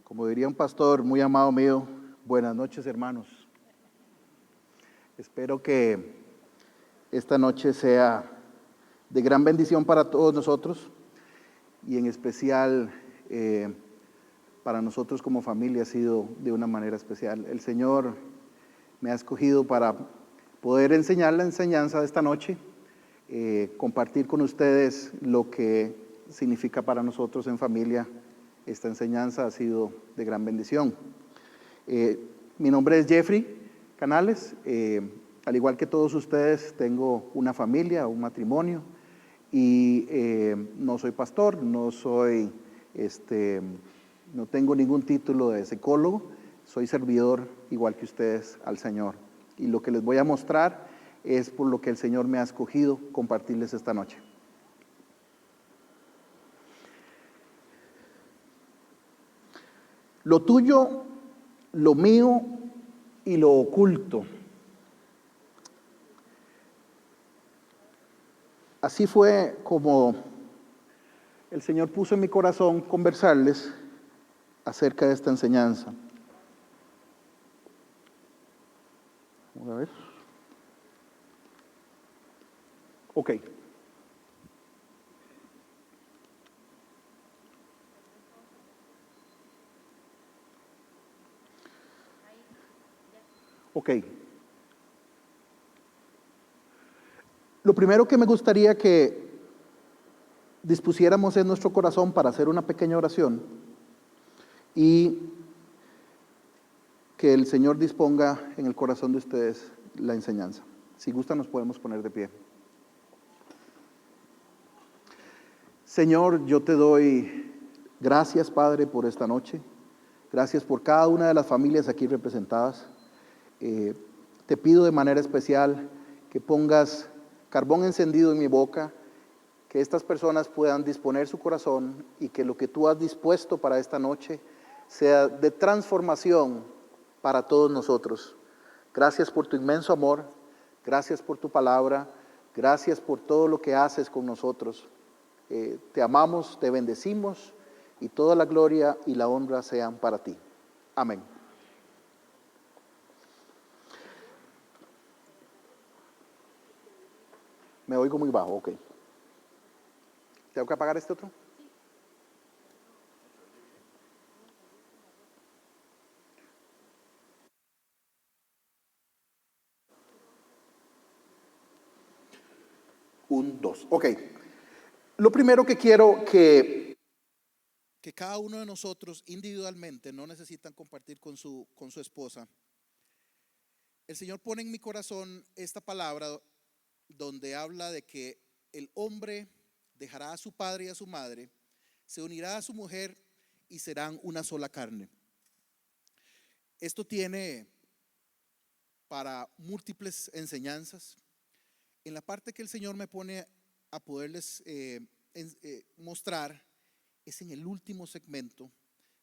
Como diría un pastor muy amado mío, buenas noches, hermanos. Espero que esta noche sea de gran bendición para todos nosotros y en especial para nosotros como familia ha sido de una manera especial. El Señor me ha escogido para poder enseñar la enseñanza de esta noche, compartir con ustedes lo que significa para nosotros en familia. Esta enseñanza ha sido de gran bendición. Mi nombre es Jeffrey Canales. Al igual que todos ustedes, tengo una familia, un matrimonio, y no soy pastor, no tengo ningún título de psicólogo, soy servidor igual que ustedes al Señor. Y lo que les voy a mostrar es por lo que el Señor me ha escogido compartirles esta noche. Lo tuyo, lo mío y lo oculto. Así fue como el Señor puso en mi corazón conversarles acerca de esta enseñanza. Vamos a ver. Ok. Ok. Lo primero que me gustaría que dispusiéramos en nuestro corazón para hacer una pequeña oración y que el Señor disponga en el corazón de ustedes la enseñanza. Si gustan, nos podemos poner de pie. Señor, yo te doy gracias, Padre, por esta noche. Gracias por cada una de las familias aquí representadas. Te pido de manera especial que pongas carbón encendido en mi boca, que estas personas puedan disponer su corazón y que lo que tú has dispuesto para esta noche sea de transformación para todos nosotros. Gracias por tu inmenso amor, gracias por tu palabra, gracias por todo lo que haces con nosotros. Te amamos, te bendecimos y toda la gloria y la honra sean para ti. Amén. Me oigo muy bajo, ok. ¿Tengo que apagar este otro? Un, dos, ok. Lo primero que quiero que cada uno de nosotros individualmente, no necesitan compartir con su esposa. El Señor pone en mi corazón esta palabra donde habla de que el hombre dejará a su padre y a su madre, se unirá a su mujer y serán una sola carne. Esto tiene para múltiples enseñanzas. En la parte que el Señor me pone a poderles mostrar es en el último segmento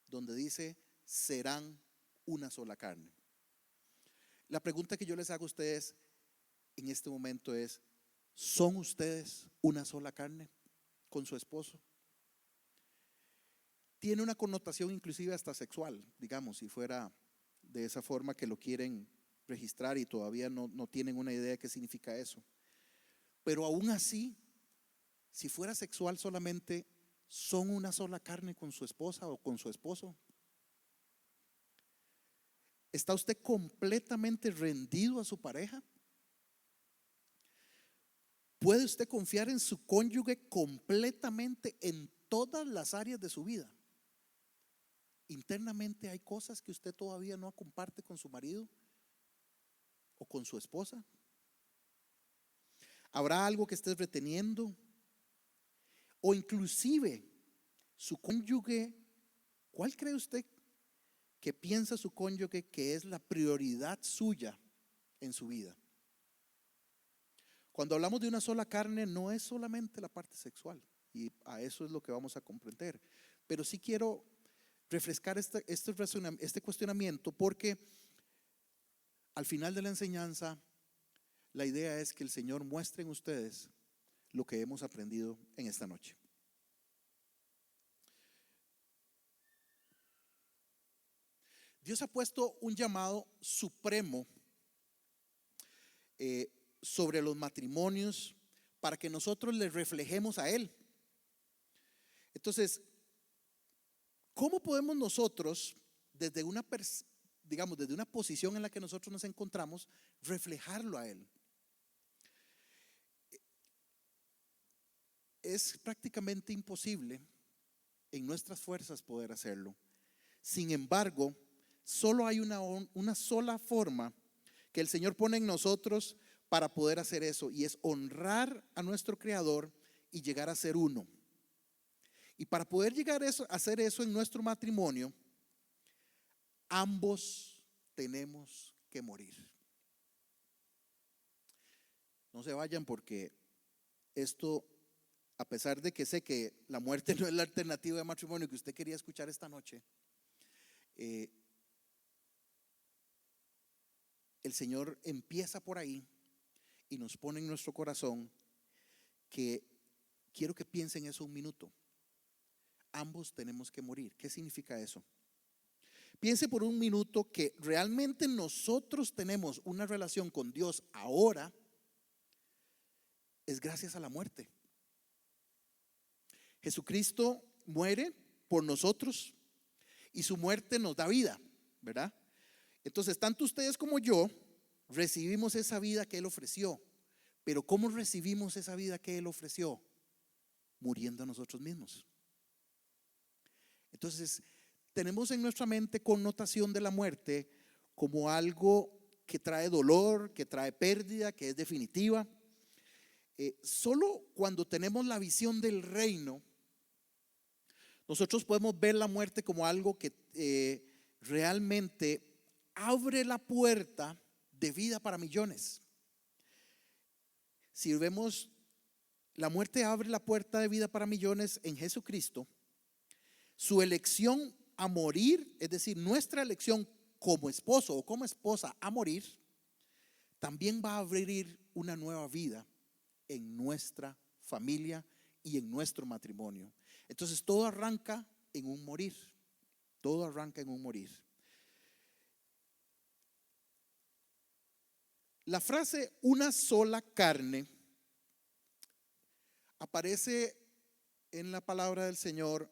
donde dice serán una sola carne. La pregunta que yo les hago a ustedes en este momento es: ¿son ustedes una sola carne con su esposo? Tiene una connotación inclusive hasta sexual, digamos, si fuera de esa forma que lo quieren registrar y todavía no tienen una idea de qué significa eso. Pero aún así, si fuera sexual solamente, ¿son una sola carne con su esposa o con su esposo? ¿Está usted completamente rendido a su pareja? ¿Puede usted confiar en su cónyuge completamente en todas las áreas de su vida? Internamente hay cosas que usted todavía no comparte con su marido o con su esposa. ¿Habrá algo que estés reteniendo? O inclusive su cónyuge, ¿cuál cree usted que piensa su cónyuge que es la prioridad suya en su vida? Cuando hablamos de una sola carne, no es solamente la parte sexual, y a eso es lo que vamos a comprender. Pero sí quiero refrescar este cuestionamiento, porque al final de la enseñanza, la idea es que el Señor muestre en ustedes lo que hemos aprendido en esta noche. Dios ha puesto un llamado supremo sobre los matrimonios para que nosotros le reflejemos a Él. Entonces, ¿cómo podemos nosotros, desde desde una posición en la que nosotros nos encontramos, reflejarlo a Él? Es prácticamente imposible en nuestras fuerzas poder hacerlo. Sin embargo, solo hay una sola forma que el Señor pone en nosotros para poder hacer eso, y es honrar a nuestro Creador y llegar a ser uno. Y para poder llegar a hacer eso en nuestro matrimonio, ambos tenemos que morir. No se vayan, porque esto, a pesar de que sé que la muerte no es la alternativa de matrimonio que usted quería escuchar esta noche, el Señor empieza por ahí y nos pone en nuestro corazón que quiero que piensen eso un minuto. Ambos tenemos que morir. ¿Qué significa eso? Piense por un minuto que realmente nosotros tenemos una relación con Dios ahora es gracias a la muerte. Jesucristo muere por nosotros y su muerte nos da vida, ¿verdad? Entonces, tanto ustedes como yo recibimos esa vida que Él ofreció. Pero ¿cómo recibimos esa vida que Él ofreció? Muriendo a nosotros mismos. Entonces, tenemos en nuestra mente connotación de la muerte como algo que trae dolor, que trae pérdida, que es definitiva. Solo cuando tenemos la visión del reino, nosotros podemos ver la muerte como algo que realmente abre la puerta de vida para millones. Si vemos, la muerte abre la puerta de vida para millones en Jesucristo. Su elección a morir, es decir, nuestra elección como esposo o como esposa a morir, también va a abrir una nueva vida en nuestra familia y en nuestro matrimonio. Entonces todo arranca en un morir. Todo arranca en un morir. La frase una sola carne aparece en la palabra del Señor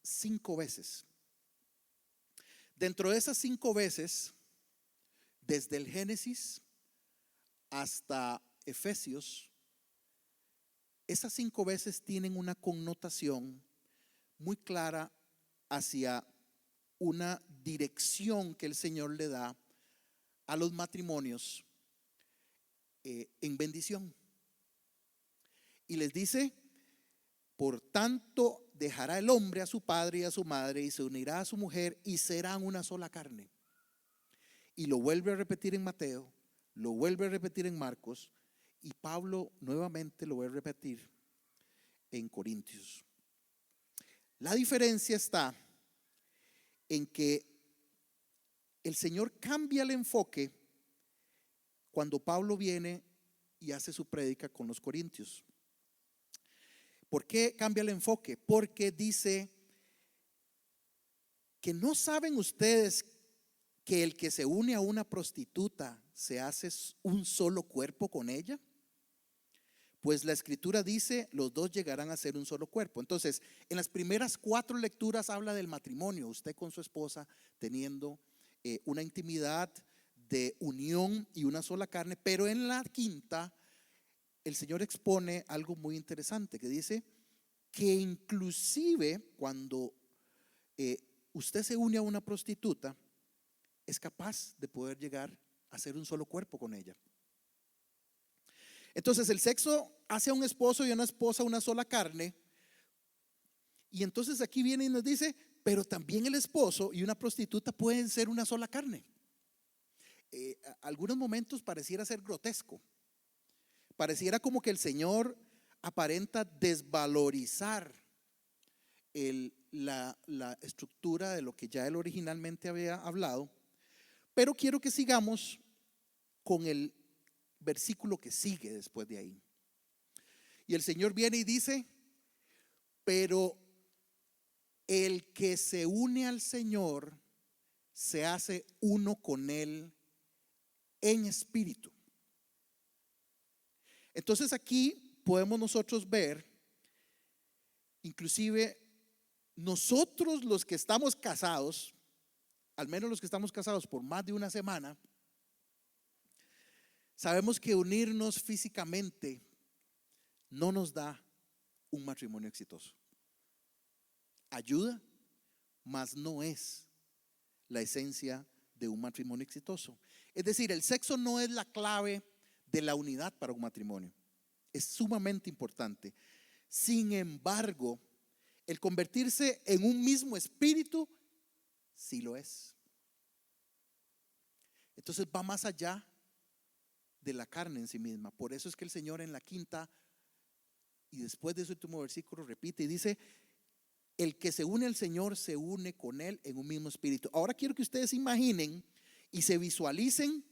5 veces. Dentro de esas 5 veces, desde el Génesis hasta Efesios, esas 5 veces tienen una connotación muy clara hacia una dirección que el Señor le da a los matrimonios en bendición. Y les dice: por tanto dejará el hombre a su padre y a su madre y se unirá a su mujer y serán una sola carne. Y lo vuelve a repetir en Mateo, lo vuelve a repetir en Marcos, y Pablo nuevamente lo vuelve a repetir en Corintios. La diferencia está en que el Señor cambia el enfoque cuando Pablo viene y hace su prédica con los corintios. ¿Por qué cambia el enfoque? Porque dice que no saben ustedes que el que se une a una prostituta se hace un solo cuerpo con ella. Pues la escritura dice: los dos llegarán a ser un solo cuerpo. Entonces, en las primeras 4 lecturas habla del matrimonio, usted con su esposa teniendo una intimidad de unión y una sola carne. Pero en la quinta, el Señor expone algo muy interesante, que dice que inclusive cuando usted se une a una prostituta, es capaz de poder llegar a ser un solo cuerpo con ella. Entonces el sexo hace a un esposo y a una esposa una sola carne. Y entonces aquí viene y nos dice: pero también el esposo y una prostituta pueden ser una sola carne. Algunos momentos pareciera ser grotesco. Pareciera como que el Señor aparenta desvalorizar la estructura de lo que ya Él originalmente había hablado. Pero quiero que sigamos con el versículo que sigue después de ahí. Y el Señor viene y dice: pero el que se une al Señor se hace uno con Él en espíritu. Entonces aquí podemos nosotros ver, inclusive nosotros los que estamos casados, al menos los que estamos casados por más de una semana, sabemos que unirnos físicamente no nos da un matrimonio exitoso. Ayuda, mas no es la esencia de un matrimonio exitoso. Es decir, el sexo no es la clave de la unidad para un matrimonio. Es sumamente importante. Sin embargo, el convertirse en un mismo espíritu sí lo es. Entonces va más allá de la carne en sí misma. Por eso es que el Señor en la quinta y después de ese último versículo repite y dice: el que se une al Señor se une con Él en un mismo espíritu. Ahora quiero que ustedes imaginen y se visualicen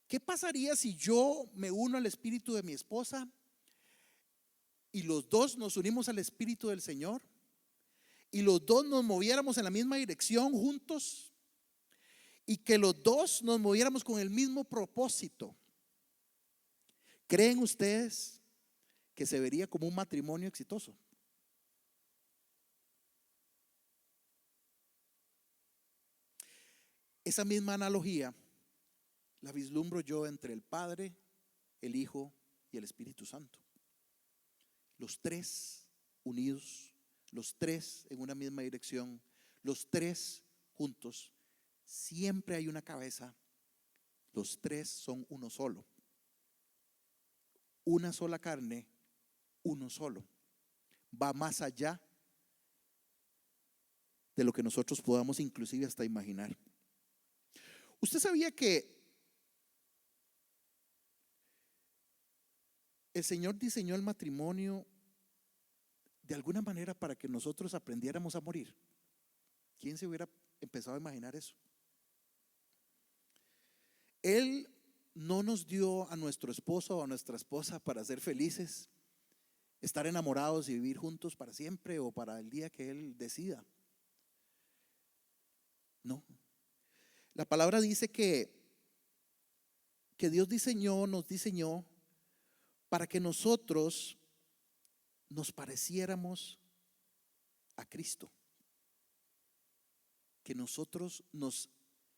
qué pasaría si yo me uno al espíritu de mi esposa y los dos nos unimos al espíritu del Señor y los dos nos moviéramos en la misma dirección juntos y que los dos nos moviéramos con el mismo propósito. ¿Creen ustedes que se vería como un matrimonio exitoso? Esa misma analogía la vislumbro yo entre el Padre, el Hijo y el Espíritu Santo. Los tres unidos, los tres en una misma dirección, los tres juntos. Siempre hay una cabeza. Los tres son uno solo. Una sola carne, uno solo. Va más allá de lo que nosotros podamos inclusive hasta imaginar. ¿Usted sabía que el Señor diseñó el matrimonio de alguna manera para que nosotros aprendiéramos a morir? ¿Quién se hubiera empezado a imaginar eso? Él no nos dio a nuestro esposo o a nuestra esposa para ser felices, estar enamorados y vivir juntos para siempre o para el día que Él decida. No. La palabra dice que Dios nos diseñó para que nosotros nos pareciéramos a Cristo, que nosotros nos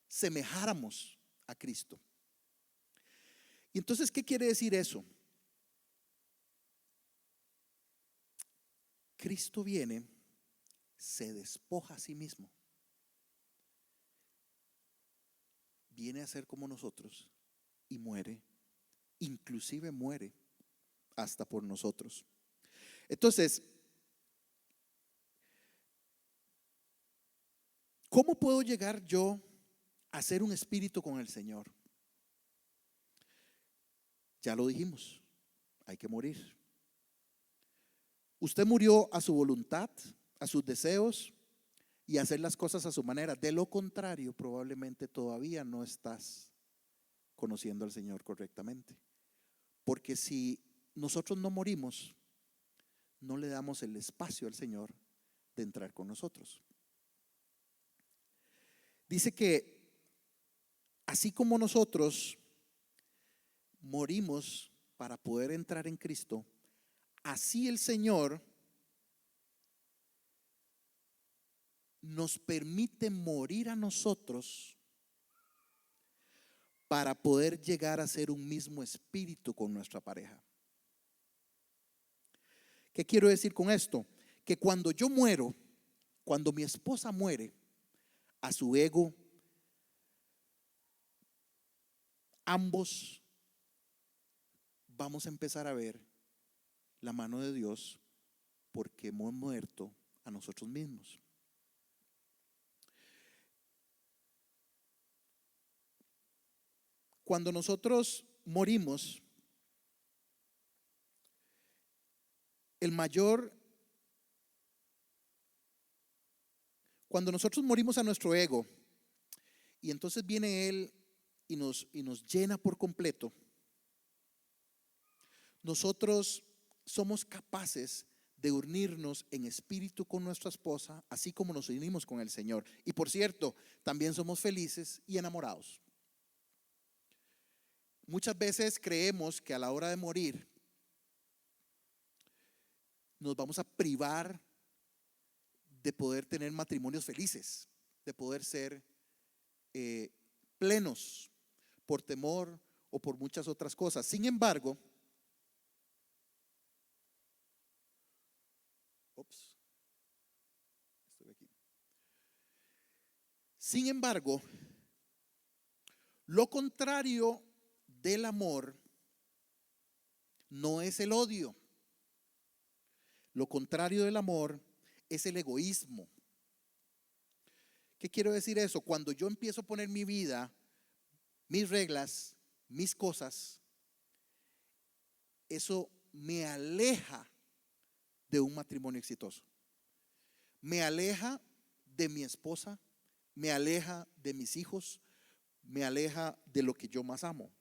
semejáramos a Cristo. Y entonces, ¿qué quiere decir eso? Cristo viene, se despoja a sí mismo, viene a ser como nosotros y muere, inclusive muere hasta por nosotros. Entonces, ¿cómo puedo llegar yo a ser un espíritu con el Señor? Ya lo dijimos, hay que morir. Usted murió a su voluntad, a sus deseos y a hacer las cosas a su manera. De lo contrario, probablemente todavía no estás conociendo al Señor correctamente. Porque si nosotros no morimos, no le damos el espacio al Señor de entrar con nosotros. Dice que así como nosotros morimos para poder entrar en Cristo, así el Señor nos permite morir a nosotros para poder llegar a ser un mismo espíritu con nuestra pareja. ¿Qué quiero decir con esto? Que cuando yo muero, cuando mi esposa muere, a su ego, ambos vamos a empezar a ver la mano de Dios porque hemos muerto a nosotros mismos. Cuando nosotros morimos, cuando nosotros morimos a nuestro ego y entonces viene Él y nos llena por completo, nosotros somos capaces de unirnos en espíritu con nuestra esposa, así como nos unimos con el Señor. Y por cierto, también somos felices y enamorados. Muchas veces creemos que a la hora de morir nos vamos a privar de poder tener matrimonios felices, de poder ser plenos por temor o por muchas otras cosas. Sin embargo, estoy aquí. Sin embargo, lo contrario del amor no es el odio. Lo contrario del amor es el egoísmo. ¿Qué quiero decir eso? Cuando yo empiezo a poner mi vida, mis reglas, mis cosas, eso me aleja de un matrimonio exitoso. Me aleja de mi esposa, me aleja de mis hijos, me aleja de lo que yo más amo.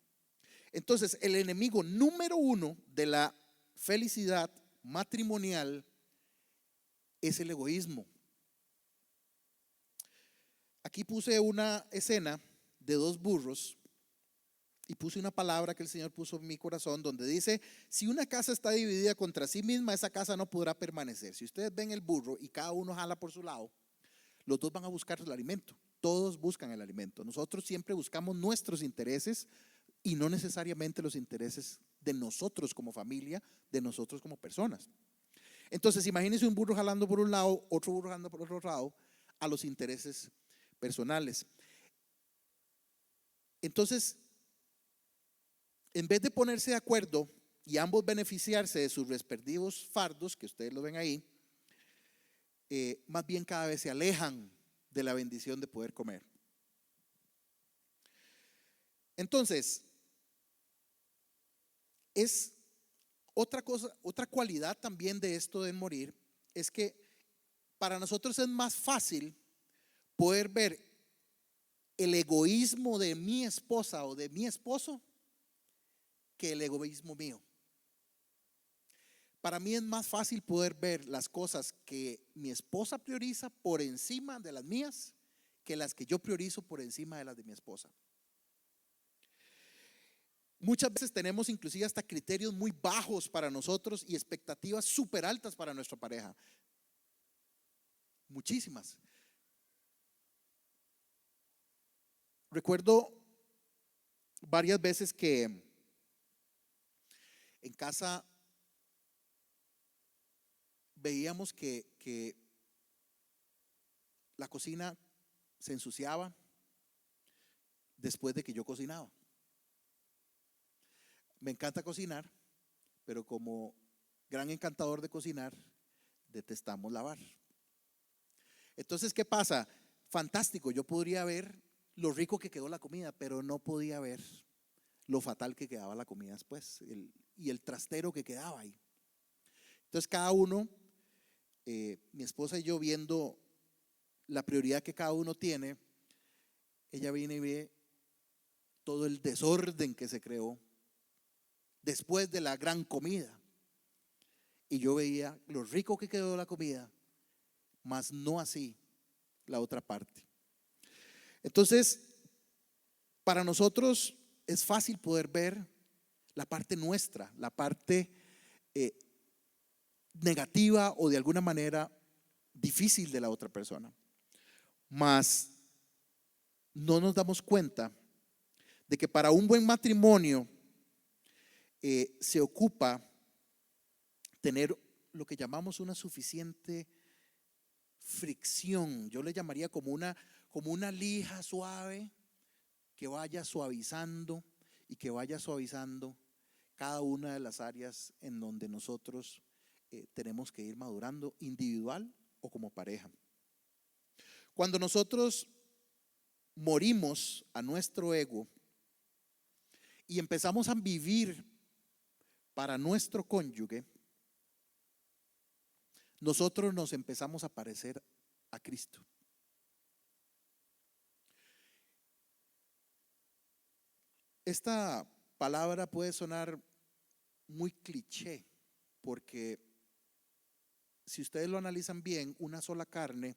Entonces, el enemigo número uno de la felicidad matrimonial es el egoísmo. Aquí puse una escena de dos burros y puse una palabra que el Señor puso en mi corazón donde dice: si una casa está dividida contra sí misma, esa casa no podrá permanecer. Si ustedes ven el burro y cada uno jala por su lado, los dos van a buscar el alimento. Todos buscan el alimento. Nosotros siempre buscamos nuestros intereses y no necesariamente los intereses de nosotros como familia, de nosotros como personas. Entonces, imagínense un burro jalando por un lado, otro burro jalando por otro lado, a los intereses personales. Entonces, en vez de ponerse de acuerdo y ambos beneficiarse de sus respectivos fardos, que ustedes lo ven ahí, más bien cada vez se alejan de la bendición de poder comer. Entonces, es otra cosa, otra cualidad también de esto de morir, es que para nosotros es más fácil poder ver el egoísmo de mi esposa o de mi esposo que el egoísmo mío. Para mí es más fácil poder ver las cosas que mi esposa prioriza por encima de las mías que las que yo priorizo por encima de las de mi esposa. Muchas veces tenemos inclusive hasta criterios muy bajos para nosotros y expectativas súper altas para nuestra pareja. Muchísimas. Recuerdo varias veces que en casa veíamos que la cocina se ensuciaba después de que yo cocinaba. Me encanta cocinar, pero como gran encantador de cocinar, detestamos lavar. Entonces, ¿qué pasa? Fantástico, yo podría ver lo rico que quedó la comida, pero no podía ver lo fatal que quedaba la comida después y el trastero que quedaba ahí. Entonces, cada uno, mi esposa y yo, viendo la prioridad que cada uno tiene, ella viene y ve todo el desorden que se creó después de la gran comida. Y yo veía lo rico que quedó la comida, mas no así la otra parte. Entonces, para nosotros es fácil poder ver la parte nuestra, la parte negativa o de alguna manera difícil de la otra persona. Mas no nos damos cuenta de que para un buen matrimonio se ocupa tener lo que llamamos una suficiente fricción. Yo le llamaría como una lija suave que vaya suavizando y que vaya suavizando cada una de las áreas en donde nosotros tenemos que ir madurando, individual o como pareja. Cuando nosotros morimos a nuestro ego y empezamos a vivir para nuestro cónyuge, nosotros nos empezamos a parecer a Cristo. Esta palabra puede sonar muy cliché porque si ustedes lo analizan bien, una sola carne.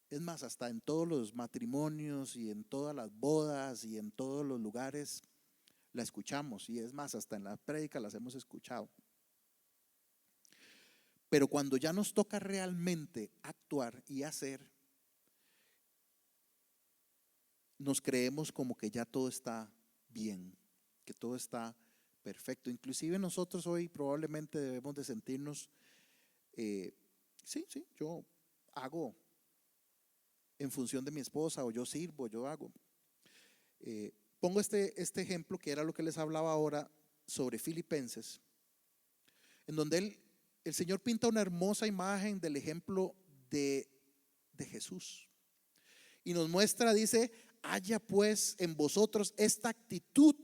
Es más, hasta en todos los matrimonios y en todas las bodas y en todos los lugares la escuchamos. Y es más, hasta en las prédicas las hemos escuchado. Pero cuando ya nos toca realmente actuar y hacer, nos creemos como que ya todo está bien, que todo está perfecto. Inclusive nosotros hoy probablemente debemos de sentirnos, sí, yo hago en función de mi esposa, o yo sirvo, yo hago. Pongo este ejemplo que era lo que les hablaba ahora sobre Filipenses, en donde el Señor pinta una hermosa imagen del ejemplo de Jesús. Y nos muestra, dice, haya pues en vosotros esta actitud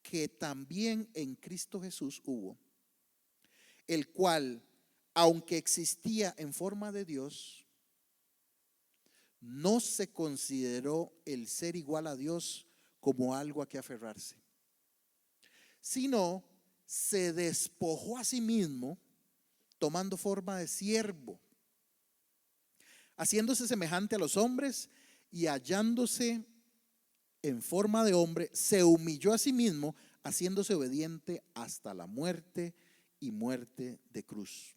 que también en Cristo Jesús hubo, el cual, aunque existía en forma de Dios, no se consideró el ser igual a Dios como algo a que aferrarse, sino se despojó a sí mismo, tomando forma de siervo, haciéndose semejante a los hombres, y hallándose en forma de hombre, se humilló a sí mismo, haciéndose obediente hasta la muerte y muerte de cruz.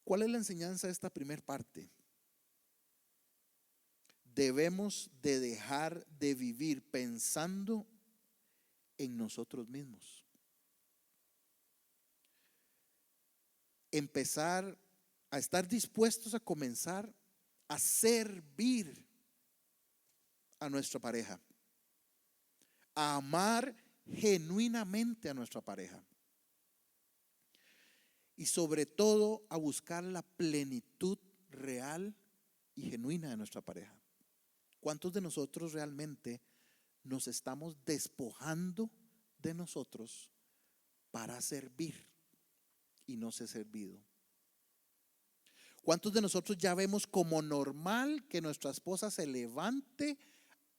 ¿Cuál es la enseñanza de esta primera parte? Debemos de dejar de vivir pensando en nosotros mismos. Empezar a estar dispuestos a comenzar a servir a nuestra pareja, a amar genuinamente a nuestra pareja y sobre todo a buscar la plenitud real y genuina de nuestra pareja. ¿Cuántos de nosotros realmente nos estamos despojando de nosotros para servir y no ser servido? ¿Cuántos de nosotros ya vemos como normal que nuestra esposa se levante,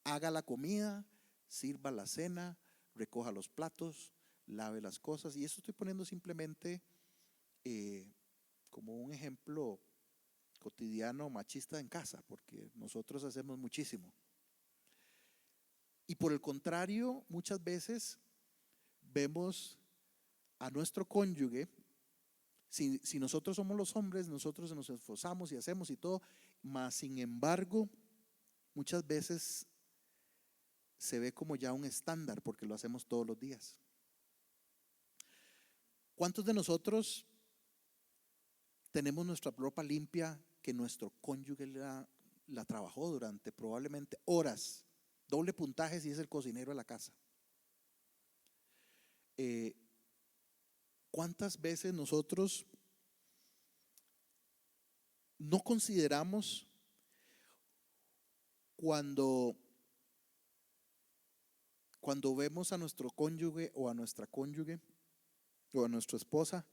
haga la comida, sirva la cena, recoja los platos, lave las cosas? Y eso estoy poniendo simplemente como un ejemplo cotidiano machista en casa, porque nosotros hacemos muchísimo. Y por el contrario, muchas veces vemos a nuestro cónyuge, si nosotros somos los hombres, nosotros nos esforzamos y hacemos y todo, mas sin embargo, muchas veces se ve como ya un estándar porque lo hacemos todos los días. ¿Cuántos de nosotros tenemos nuestra ropa limpia que nuestro cónyuge la trabajó durante probablemente horas? Doble puntaje si es el cocinero de la casa. ¿Cuántas veces nosotros no consideramos cuando vemos a nuestro cónyuge o a nuestra cónyuge o a nuestra esposa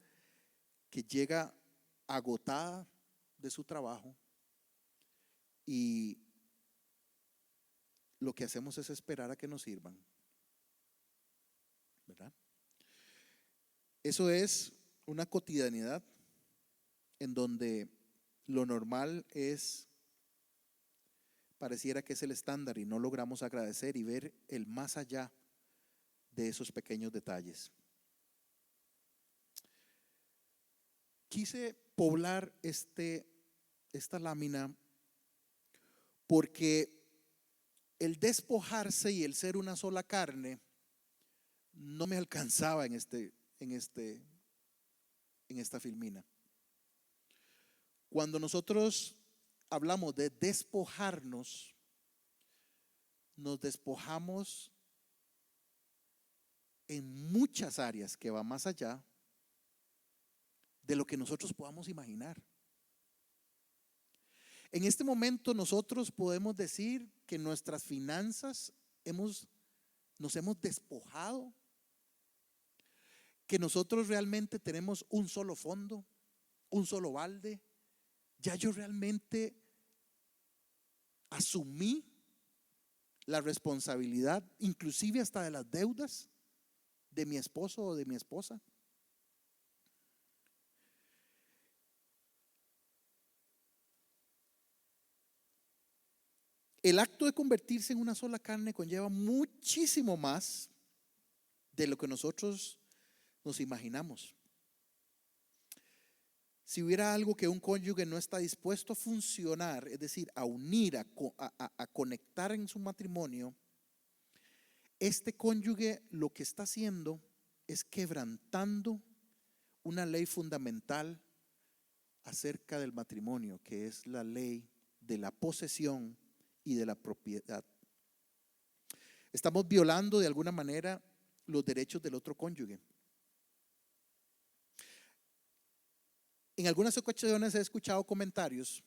que llega agotada de su trabajo y lo que hacemos es esperar a que nos sirvan? ¿Verdad? Eso es una cotidianidad en donde lo normal pareciera que es el estándar y no logramos agradecer y ver el más allá de esos pequeños detalles. Quise poblar esta lámina porque el despojarse y el ser una sola carne no me alcanzaba en esta filmina. Cuando nosotros hablamos de despojarnos, nos despojamos en muchas áreas que va más allá de lo que nosotros podamos imaginar. En este momento nosotros podemos decir que nuestras finanzas nos hemos despojado, que nosotros realmente tenemos un solo fondo, un solo balde. Ya yo realmente asumí la responsabilidad, inclusive hasta de las deudas de mi esposo o de mi esposa. El acto de convertirse en una sola carne conlleva muchísimo más de lo que nosotros nos imaginamos. Si hubiera algo que un cónyuge no está dispuesto a funcionar, es decir, a unir, a conectar en su matrimonio, este cónyuge lo que está haciendo es quebrantando una ley fundamental acerca del matrimonio, que es la ley de la posesión y de la propiedad. Estamos violando de alguna manera los derechos del otro cónyuge. En algunas ocasiones he escuchado comentarios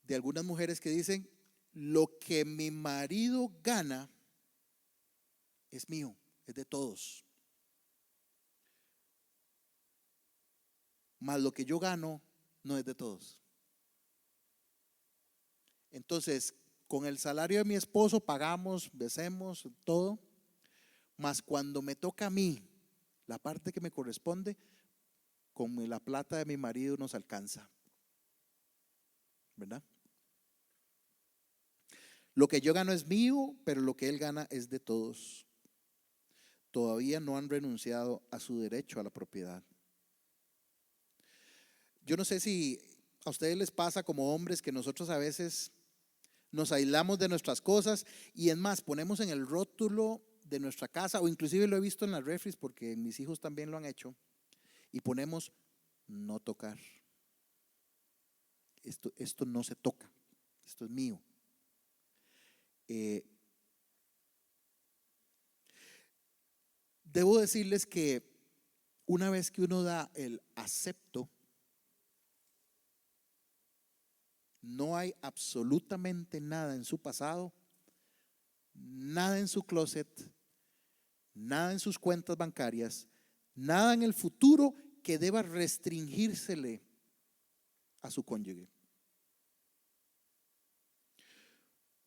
de algunas mujeres que dicen: lo que mi marido gana es mío, es de todos. Más lo que yo gano no es de todos. Entonces, con el salario de mi esposo pagamos, hacemos todo, más cuando me toca a mí la parte que me corresponde, con la plata de mi marido nos alcanza, ¿verdad? Lo que yo gano es mío, pero lo que él gana es de todos. Todavía no han renunciado a su derecho a la propiedad. Yo no sé si a ustedes les pasa como hombres que nosotros a veces nos aislamos de nuestras cosas y es más, ponemos en el rótulo de nuestra casa, o inclusive lo he visto en las refris porque mis hijos también lo han hecho, y ponemos no tocar. Esto no se toca, esto es mío. Debo decirles que una vez que uno da el acepto, no hay absolutamente nada en su pasado, nada en su closet, nada en sus cuentas bancarias, nada en el futuro que deba restringírsele a su cónyuge.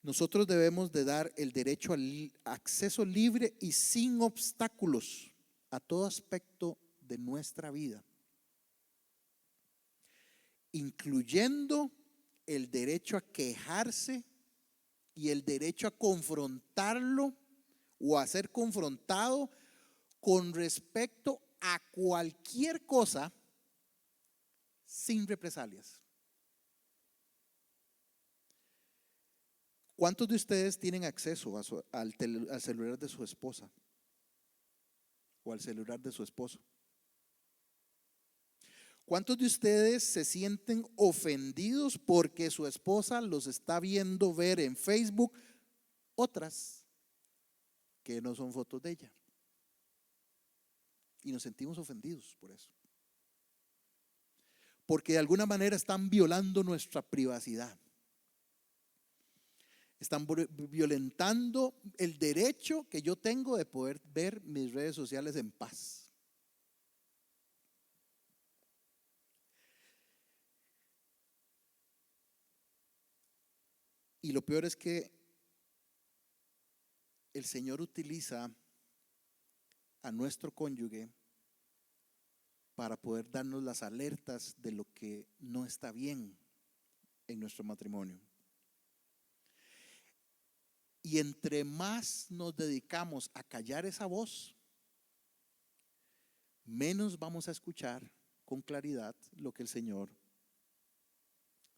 Nosotros debemos de dar el derecho al acceso libre y sin obstáculos a todo aspecto de nuestra vida, incluyendo el derecho a quejarse y el derecho a confrontarlo o a ser confrontado con respecto a cualquier cosa sin represalias. ¿Cuántos de ustedes tienen acceso al celular de su esposa o al celular de su esposo? ¿Cuántos de ustedes se sienten ofendidos porque su esposa los está viendo ver en Facebook otras que no son fotos de ella? Y nos sentimos ofendidos por eso. Porque de alguna manera están violando nuestra privacidad. Están violentando el derecho que yo tengo de poder ver mis redes sociales en paz. Y lo peor es que el Señor utiliza a nuestro cónyuge para poder darnos las alertas de lo que no está bien en nuestro matrimonio. Y entre más nos dedicamos a callar esa voz, menos vamos a escuchar con claridad lo que el Señor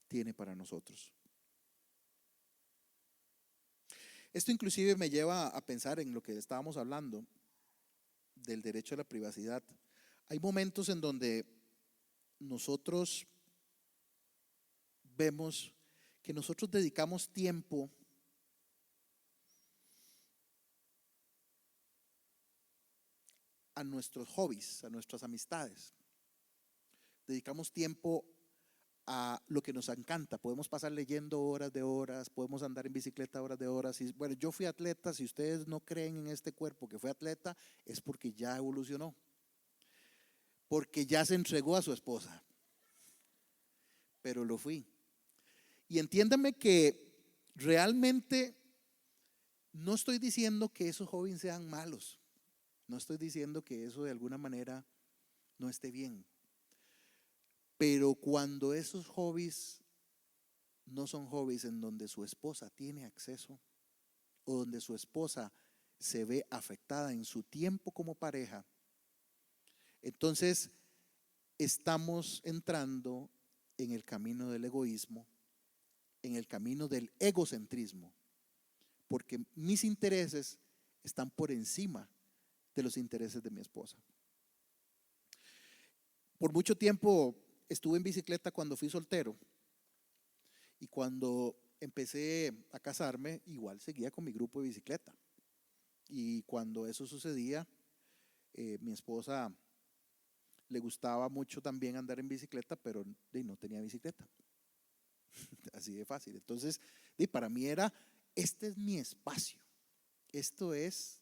tiene para nosotros. Esto inclusive me lleva a pensar en lo que estábamos hablando del derecho a la privacidad. Hay momentos en donde nosotros vemos que nosotros dedicamos tiempo a nuestros hobbies, a nuestras amistades. Dedicamos tiempo a lo que nos encanta. Podemos pasar leyendo horas de horas, podemos andar en bicicleta horas de horas. Y bueno, yo fui atleta. Si ustedes no creen en este cuerpo que fue atleta, es porque ya evolucionó, porque ya se entregó a su esposa. Pero lo fui. Y entiéndame que realmente no estoy diciendo que esos jóvenes sean malos. No estoy diciendo que eso de alguna manera no esté bien. Pero cuando esos hobbies no son hobbies en donde su esposa tiene acceso o donde su esposa se ve afectada en su tiempo como pareja, entonces estamos entrando en el camino del egoísmo, en el camino del egocentrismo, porque mis intereses están por encima de los intereses de mi esposa. Por mucho tiempo estuve en bicicleta cuando fui soltero, y cuando empecé a casarme igual seguía con mi grupo de bicicleta, y cuando eso sucedía, mi esposa le gustaba mucho también andar en bicicleta, pero no tenía bicicleta. Así de fácil. Entonces, para mí era, este es mi espacio, esto es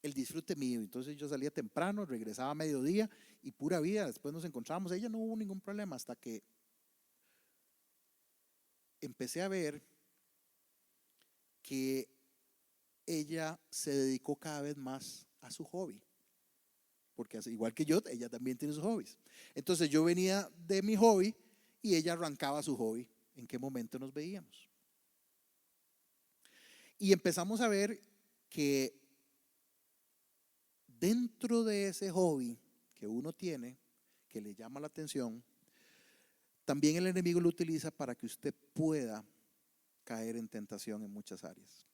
el disfrute mío. Entonces yo salía temprano, regresaba a mediodía y pura vida. Después nos encontrábamos, ella no hubo ningún problema, hasta que empecé a ver que ella se dedicó cada vez más a su hobby, porque igual que yo, ella también tiene sus hobbies. Entonces yo venía de mi hobby y ella arrancaba su hobby. ¿En qué momento nos veíamos? Y empezamos a ver que dentro de ese hobby que uno tiene, que le llama la atención, también el enemigo lo utiliza para que usted pueda caer en tentación en muchas áreas.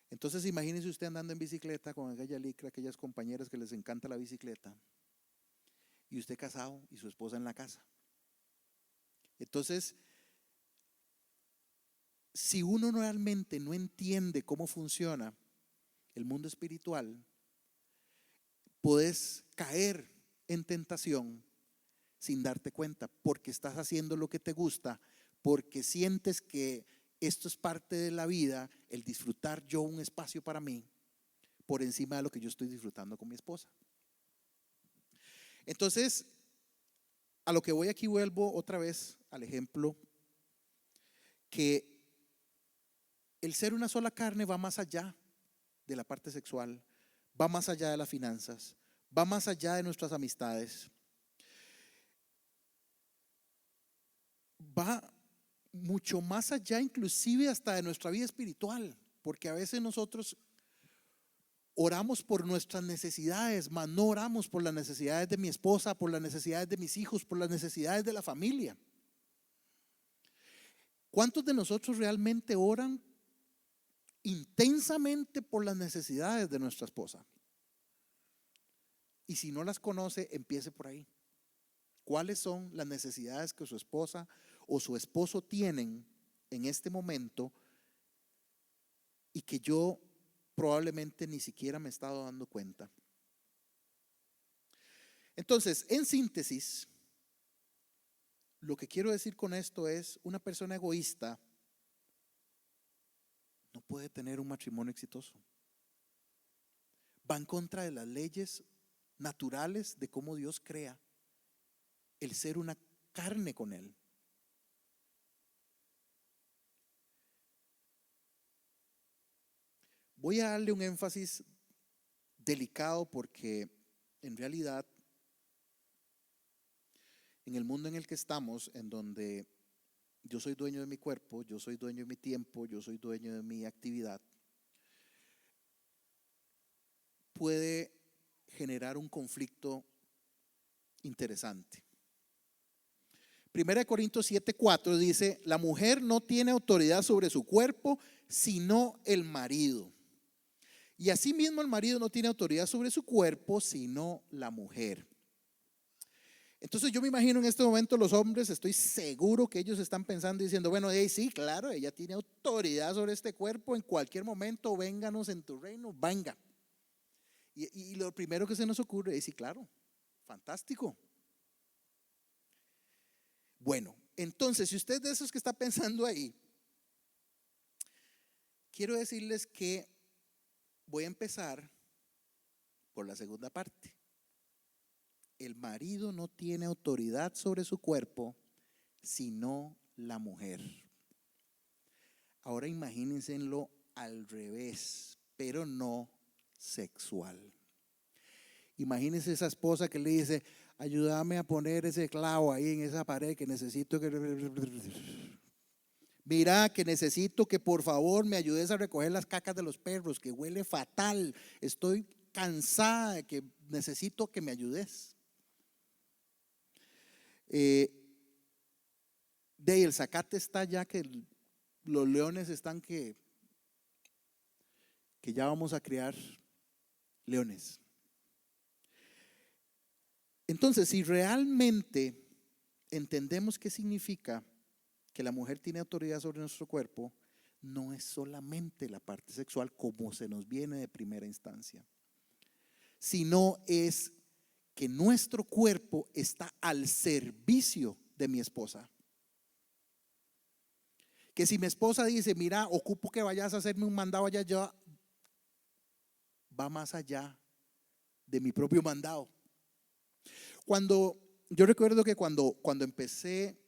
Entonces imagínese usted andando en bicicleta con aquella licra, aquellas compañeras que les encanta la bicicleta, y usted casado y su esposa en la casa. Entonces, si uno realmente no entiende cómo funciona el mundo espiritual, puedes caer en tentación sin darte cuenta, porque estás haciendo lo que te gusta, porque sientes que esto es parte de la vida, el disfrutar yo un espacio para mí, por encima de lo que yo estoy disfrutando con mi esposa. Entonces, a lo que voy aquí, vuelvo otra vez al ejemplo, que el ser una sola carne va más allá de la parte sexual, va más allá de las finanzas, va más allá de nuestras amistades, va mucho más allá inclusive hasta de nuestra vida espiritual, porque a veces nosotros oramos por nuestras necesidades, mas no oramos por las necesidades de mi esposa, por las necesidades de mis hijos, por las necesidades de la familia. ¿Cuántos de nosotros realmente oran intensamente por las necesidades de nuestra esposa? Y si no las conoce, empiece por ahí. ¿Cuáles son las necesidades que su esposa o su esposo tienen en este momento y que yo probablemente ni siquiera me he estado dando cuenta? Entonces, en síntesis, lo que quiero decir con esto es, una persona egoísta no puede tener un matrimonio exitoso. Va en contra de las leyes naturales de cómo Dios crea el ser una carne con Él. Voy a darle un énfasis delicado porque en realidad en el mundo en el que estamos, en donde yo soy dueño de mi cuerpo, yo soy dueño de mi tiempo, yo soy dueño de mi actividad, puede generar un conflicto interesante. 1 Corintios 7:4 dice: la mujer no tiene autoridad sobre su cuerpo, sino el marido. Y asimismo el marido no tiene autoridad sobre su cuerpo, sino la mujer. Entonces yo me imagino en este momento los hombres, estoy seguro que ellos están pensando y diciendo, bueno, sí, claro, ella tiene autoridad sobre este cuerpo, en cualquier momento, vénganos en tu reino, venga. Y lo primero que se nos ocurre es, sí, claro, fantástico. Bueno, entonces, si usted es de esos que está pensando ahí, quiero decirles que voy a empezar por la segunda parte. El marido no tiene autoridad sobre su cuerpo, sino la mujer. Ahora imagínenselo al revés, pero no sexual. Imagínense esa esposa que le dice, ayúdame a poner ese clavo ahí en esa pared que necesito que... Mira, que necesito que por favor me ayudes a recoger las cacas de los perros, que huele fatal. Estoy cansada de que necesito que me ayudes. De ahí el zacate está ya que los leones están que ya vamos a criar leones. Entonces, si realmente entendemos qué significa que la mujer tiene autoridad sobre nuestro cuerpo, no es solamente la parte sexual como se nos viene de primera instancia, sino es que nuestro cuerpo está al servicio de mi esposa. Que si mi esposa dice, mira, ocupo que vayas a hacerme un mandado allá, va más allá de mi propio mandado. Yo recuerdo que cuando empecé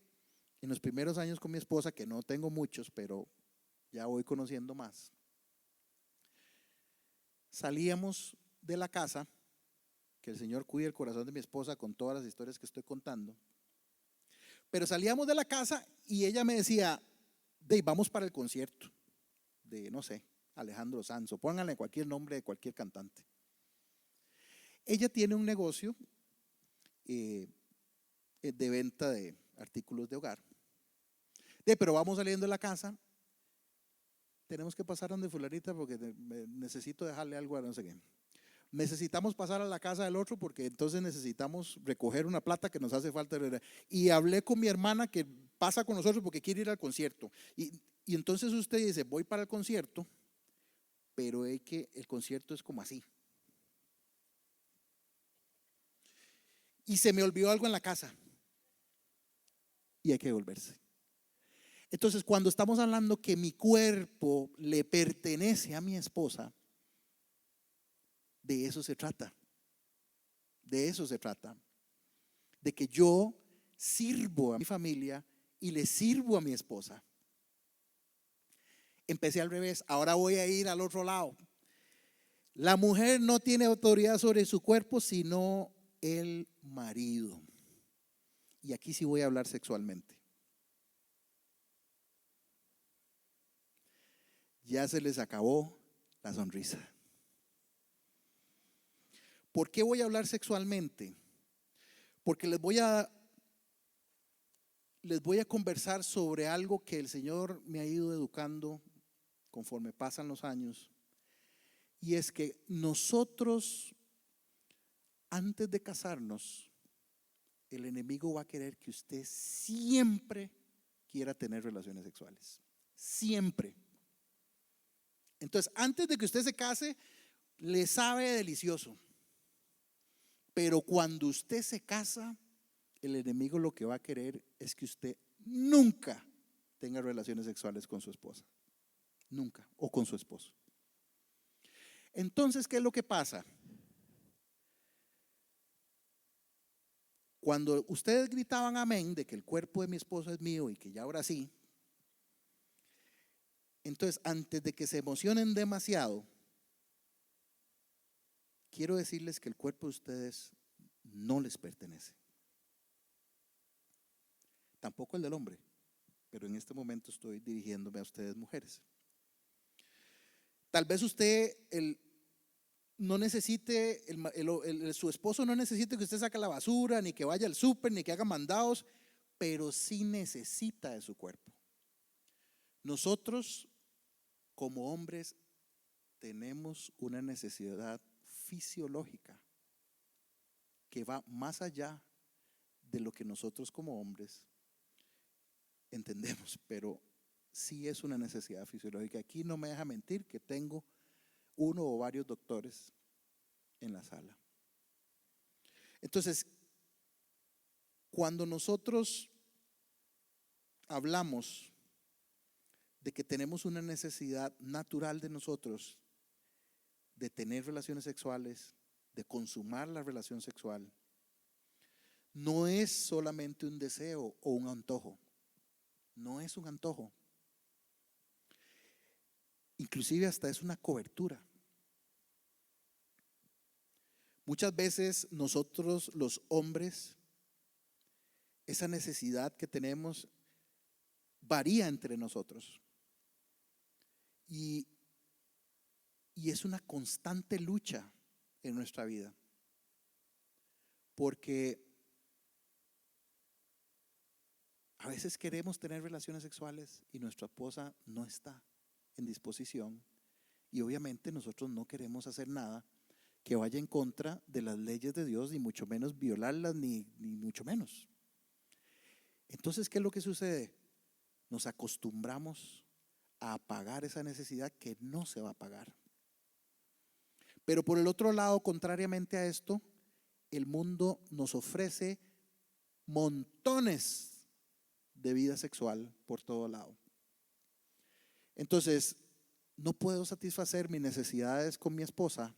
en los primeros años con mi esposa, que no tengo muchos, pero ya voy conociendo más, salíamos de la casa, que el Señor cuide el corazón de mi esposa con todas las historias que estoy contando, pero salíamos de la casa y ella me decía, vamos para el concierto de, no sé, Alejandro Sanz, pónganle cualquier nombre de cualquier cantante. Ella tiene un negocio de venta de artículos de hogar. Pero vamos saliendo de la casa, tenemos que pasar donde fulanita porque necesito dejarle algo a no sé qué. Necesitamos pasar a la casa del otro porque entonces necesitamos recoger una plata que nos hace falta. Y hablé con mi hermana que pasa con nosotros porque quiere ir al concierto. Y entonces usted dice, voy para el concierto, pero es que el concierto es como así. Y se me olvidó algo en la casa. Y hay que devolverse. Entonces, cuando estamos hablando que mi cuerpo le pertenece a mi esposa, de eso se trata. De eso se trata. De que yo sirvo a mi familia y le sirvo a mi esposa. Empecé al revés, ahora voy a ir al otro lado. La mujer no tiene autoridad sobre su cuerpo, sino el marido. Y aquí sí voy a hablar sexualmente. Ya se les acabó la sonrisa. ¿Por qué voy a hablar sexualmente? Porque les voy a conversar sobre algo que el Señor me ha ido educando conforme pasan los años. Y es que nosotros, antes de casarnos, el enemigo va a querer que usted siempre quiera tener relaciones sexuales. Siempre. Entonces, antes de que usted se case, le sabe delicioso. Pero cuando usted se casa, el enemigo lo que va a querer es que usted nunca tenga relaciones sexuales con su esposa. Nunca. O con su esposo. Entonces, ¿qué es lo que pasa? Cuando ustedes gritaban amén de que el cuerpo de mi esposo es mío y que ya ahora sí, entonces antes de que se emocionen demasiado, quiero decirles que el cuerpo de ustedes no les pertenece. Tampoco el del hombre, pero en este momento estoy dirigiéndome a ustedes mujeres. Tal vez usted no necesite, su esposo no necesite que usted saque la basura, ni que vaya al súper, ni que haga mandados, pero sí necesita de su cuerpo. Nosotros como hombres tenemos una necesidad fisiológica que va más allá de lo que nosotros como hombres entendemos, pero sí es una necesidad fisiológica. Aquí no me deja mentir que tengo uno o varios doctores en la sala. Entonces, cuando nosotros hablamos de que tenemos una necesidad natural de nosotros de tener relaciones sexuales, de consumar la relación sexual, no es solamente un deseo o un antojo. No es un antojo. Inclusive hasta es una cobertura. Muchas veces nosotros los hombres, esa necesidad que tenemos varía entre nosotros. Y es una constante lucha en nuestra vida. Porque a veces queremos tener relaciones sexuales y nuestra esposa no está en disposición. Y obviamente nosotros no queremos hacer nada que vaya en contra de las leyes de Dios, ni mucho menos violarlas, ni mucho menos. Entonces, ¿qué es lo que sucede? Nos acostumbramos a apagar esa necesidad que no se va a apagar. Pero por el otro lado, contrariamente a esto, el mundo nos ofrece montones de vida sexual por todo lado. Entonces, no puedo satisfacer mis necesidades con mi esposa,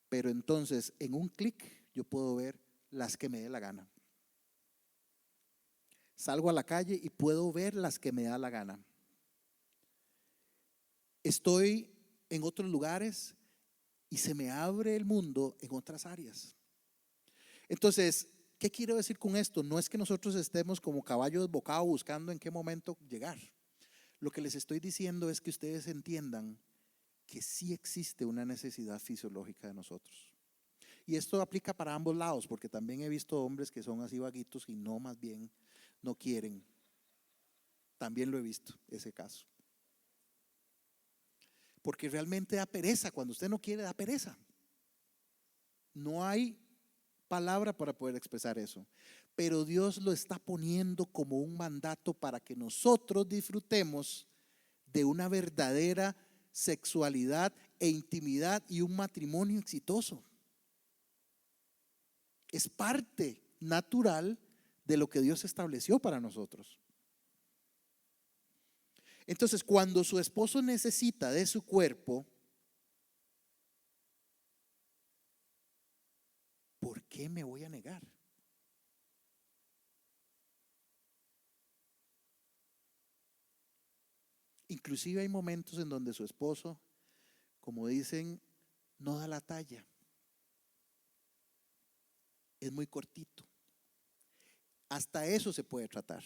pero entonces en un clic yo puedo ver las que me dé la gana. Salgo a la calle y puedo ver las que me da la gana. Estoy en otros lugares y se me abre el mundo en otras áreas. Entonces, ¿qué quiero decir con esto? No es que nosotros estemos como caballo desbocado buscando en qué momento llegar. Lo que les estoy diciendo es que ustedes entiendan que sí existe una necesidad fisiológica de nosotros. Y esto aplica para ambos lados, porque también he visto hombres que son así vaguitos y no, más bien no quieren. También lo he visto, ese caso. Porque realmente da pereza. Cuando usted no quiere, da pereza. No hay palabra para poder expresar eso. Pero Dios lo está poniendo como un mandato para que nosotros disfrutemos de una verdadera sexualidad e intimidad y un matrimonio exitoso. Es parte natural de lo que Dios estableció para nosotros. Entonces, cuando su esposo necesita de su cuerpo, ¿por qué me voy a negar? Inclusive hay momentos en donde su esposo, como dicen, no da la talla. Es muy cortito. Hasta eso se puede tratar.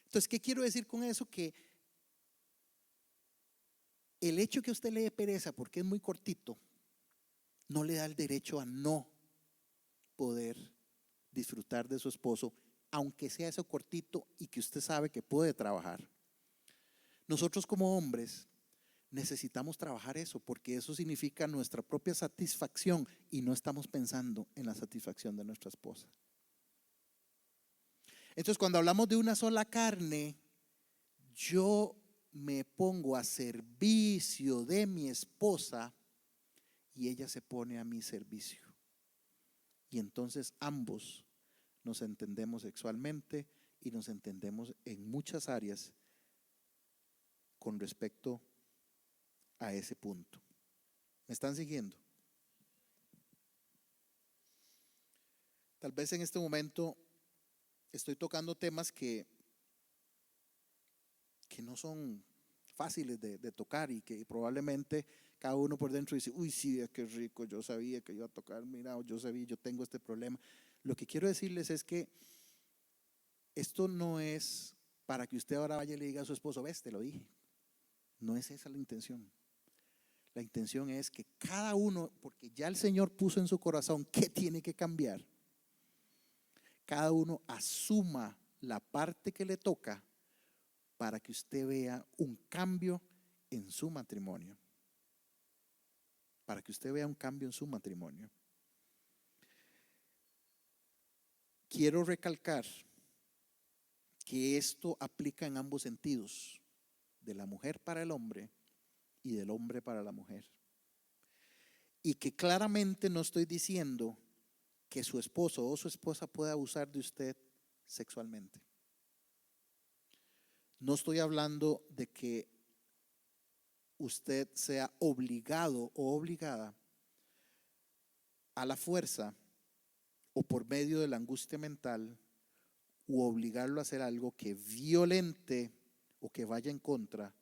Entonces, ¿qué quiero decir con eso? Que el hecho que usted le dé pereza porque es muy cortito, no le da el derecho a no poder disfrutar de su esposo, aunque sea eso cortito y que usted sabe que puede trabajar. Nosotros como hombres necesitamos trabajar eso, porque eso significa nuestra propia satisfacción y no estamos pensando en la satisfacción de nuestra esposa. Entonces, cuando hablamos de una sola carne, yo me pongo a servicio de mi esposa y ella se pone a mi servicio. Y entonces ambos nos entendemos sexualmente y nos entendemos en muchas áreas con respecto a ese punto. ¿Me están siguiendo? Tal vez en este momento estoy tocando temas que no son fáciles de tocar y que probablemente cada uno por dentro dice, uy, sí, qué rico, yo sabía que iba a tocar, mira, yo sabía, yo tengo este problema. Lo que quiero decirles es que esto no es para que usted ahora vaya y le diga a su esposo, ves, te lo dije. No es esa la intención. La intención es que cada uno, porque ya el Señor puso en su corazón qué tiene que cambiar, cada uno asuma la parte que le toca para que usted vea un cambio en su matrimonio. Para que usted vea un cambio en su matrimonio. Quiero recalcar que esto aplica en ambos sentidos, de la mujer para el hombre y del hombre para la mujer. Y que claramente no estoy diciendo que su esposo o su esposa pueda abusar de usted sexualmente. No estoy hablando de que usted sea obligado o obligada a la fuerza o por medio de la angustia mental u obligarlo a hacer algo que violente o que vaya en contra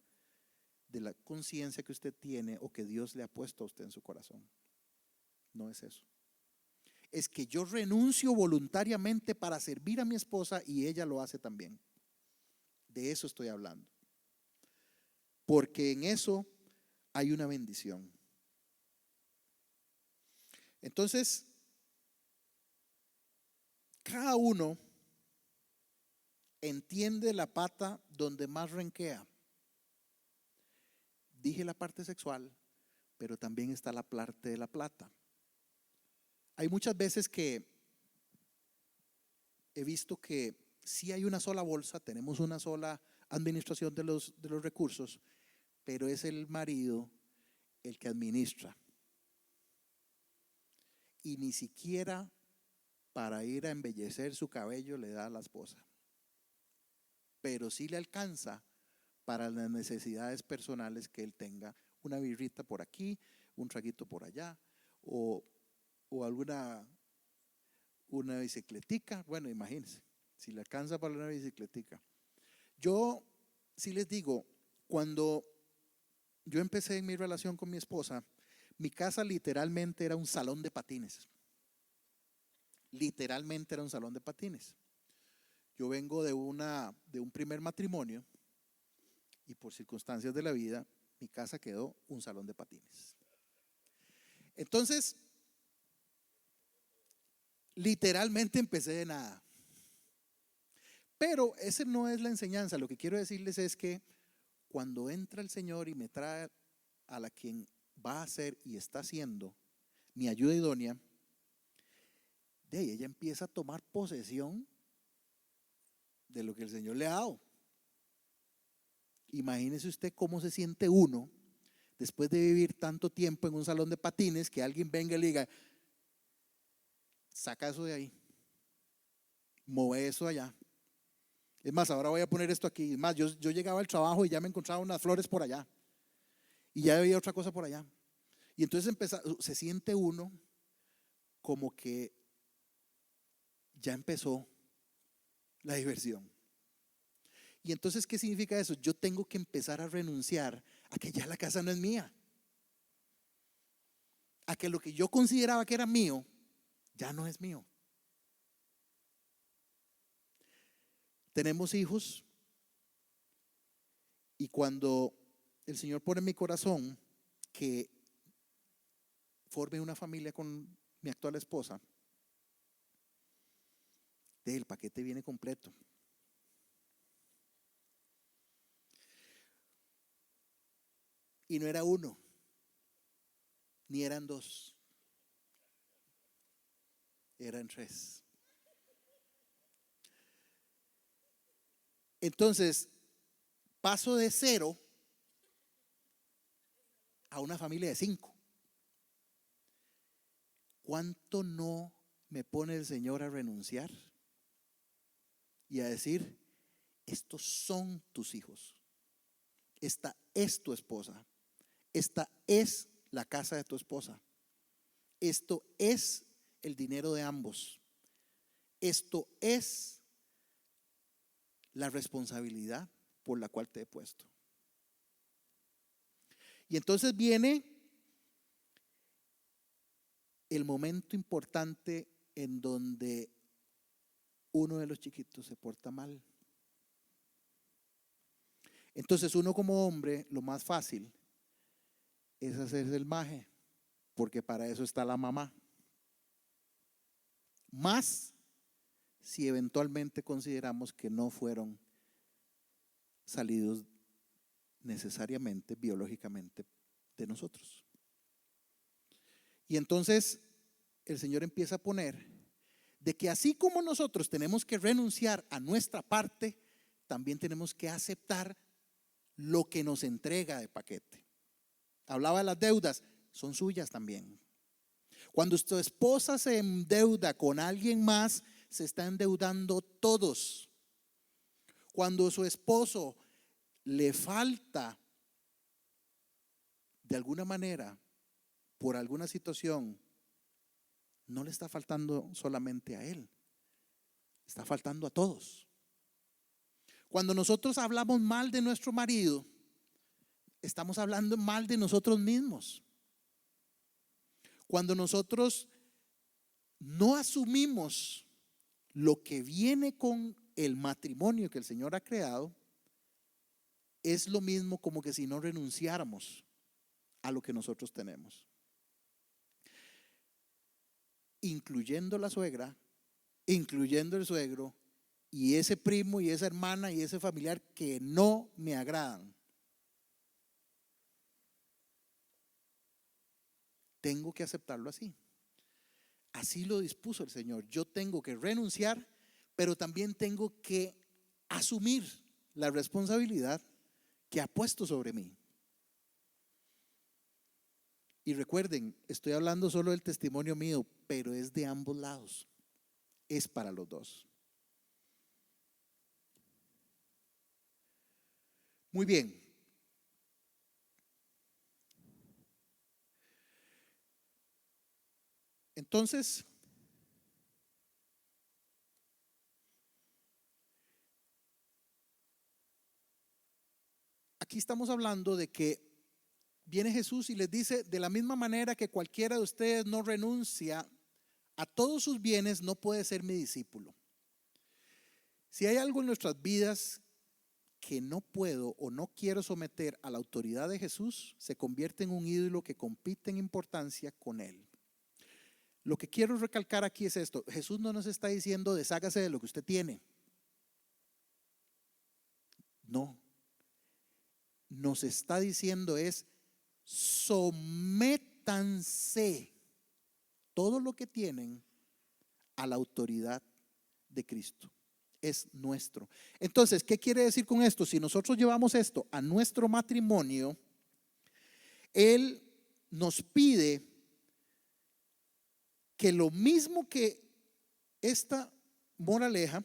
de la conciencia que usted tiene o que Dios le ha puesto a usted en su corazón. No es eso. Es que yo renuncio voluntariamente para servir a mi esposa y ella lo hace también. De eso estoy hablando. Porque en eso hay una bendición. Entonces, cada uno entiende la pata donde más renquea. Dije la parte sexual, pero también está la parte de la plata. Hay muchas veces que he visto que sí hay una sola bolsa, tenemos una sola administración de los recursos, pero es el marido el que administra. Y ni siquiera para ir a embellecer su cabello le da a la esposa. Pero sí le alcanza para las necesidades personales que él tenga. Una birrita por aquí, un traguito por allá, o una bicicletica. Bueno, imagínense, si le alcanza para una bicicletica. Yo sí les digo, cuando yo empecé en mi relación con mi esposa, mi casa literalmente era un salón de patines. Literalmente era un salón de patines. Yo vengo de un primer matrimonio y por circunstancias de la vida, mi casa quedó un salón de patines. Entonces, literalmente empecé de nada. Pero esa no es la enseñanza. Lo que quiero decirles es que cuando entra el Señor y me trae a la quien va a ser y está siendo mi ayuda idónea, de ahí ella empieza a tomar posesión de lo que el Señor le ha dado. Imagínese usted cómo se siente uno después de vivir tanto tiempo en un salón de patines, que alguien venga y le diga, saca eso de ahí, mueve eso allá. Es más, ahora voy a poner esto aquí. Es más, yo llegaba al trabajo y ya me encontraba unas flores por allá y ya había otra cosa por allá. Y entonces se siente uno como que ya empezó la diversión. Y entonces, ¿qué significa eso? Yo tengo que empezar a renunciar a que ya la casa no es mía. A que lo que yo consideraba que era mío, ya no es mío. Tenemos hijos y cuando el Señor pone en mi corazón que forme una familia con mi actual esposa, el paquete viene completo. Y no era uno, ni eran dos, eran tres. Entonces, paso de 0 a una familia de 5. ¿Cuánto no me pone el Señor a renunciar y a decir, estos son tus hijos, esta es tu esposa, esta es la casa de tu esposa, esto es el dinero de ambos, esto es la responsabilidad por la cual te he puesto? Y entonces viene el momento importante en donde uno de los chiquitos se porta mal. Entonces uno como hombre, lo más fácil es hacerse el maje, porque para eso está la mamá. Más si eventualmente consideramos que no fueron salidos necesariamente, biológicamente, de nosotros. Y entonces el Señor empieza a poner de que así como nosotros tenemos que renunciar a nuestra parte, también tenemos que aceptar lo que nos entrega de paquete. Hablaba de las deudas, son suyas también. Cuando tu esposa se endeuda con alguien más, se está endeudando todos. Cuando su esposo le falta de alguna manera, por alguna situación, no le está faltando solamente a él, está faltando a todos. Cuando nosotros hablamos mal de nuestro marido, estamos hablando mal de nosotros mismos. Cuando nosotros no asumimos lo que viene con el matrimonio que el Señor ha creado, es lo mismo como que si no renunciáramos a lo que nosotros tenemos, incluyendo la suegra, incluyendo el suegro y ese primo y esa hermana y ese familiar que no me agradan. Tengo que aceptarlo así. Así lo dispuso el Señor. Yo tengo que renunciar, pero también tengo que asumir la responsabilidad que ha puesto sobre mí. Y recuerden, estoy hablando solo del testimonio mío, pero es de ambos lados. Es para los dos. Muy bien. Entonces, aquí estamos hablando de que viene Jesús y les dice, de la misma manera que cualquiera de ustedes no renuncia a todos sus bienes, no puede ser mi discípulo. Si hay algo en nuestras vidas que no puedo o no quiero someter a la autoridad de Jesús, se convierte en un ídolo que compite en importancia con él. Lo que quiero recalcar aquí es esto: Jesús no nos está diciendo deshágase de lo que usted tiene. No. Nos está diciendo es sométanse todo lo que tienen a la autoridad de Cristo. Es nuestro. Entonces, ¿qué quiere decir con esto? Si nosotros llevamos esto a nuestro matrimonio, Él nos pide que lo mismo que esta moraleja,